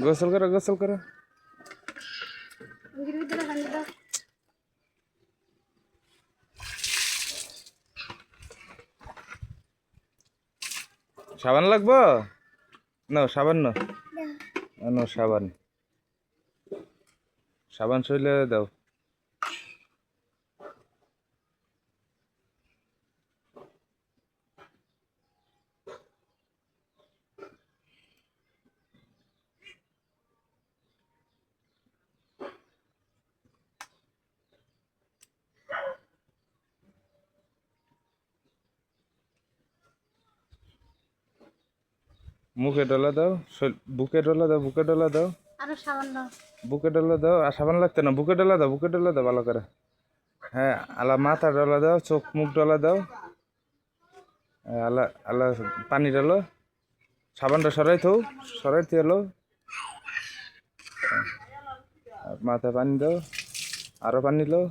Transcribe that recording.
গোসল করো গোসল করো। সাবান লাগবো? নাও সাবান নাও, নাও সাবান, সাবান শরীরে দাও। মুখে ডলা দাও, বুকে ডলা দাও, বুকে ডলা দাও, আরো সাবান দাও, বুকে ডলা দাও। আর সাবান লাগতে না, বুকে ডলা দাও, বুকে ডলা দাও ভালো করে। হ্যাঁ আলা মাথা ডলা দাও, চোখ মুখ ডলা দাও, আলা আলা পানি ডালো, সাবানটা সরাইতে এলো, মাথায় পানি দাও, আরো পানি দাও।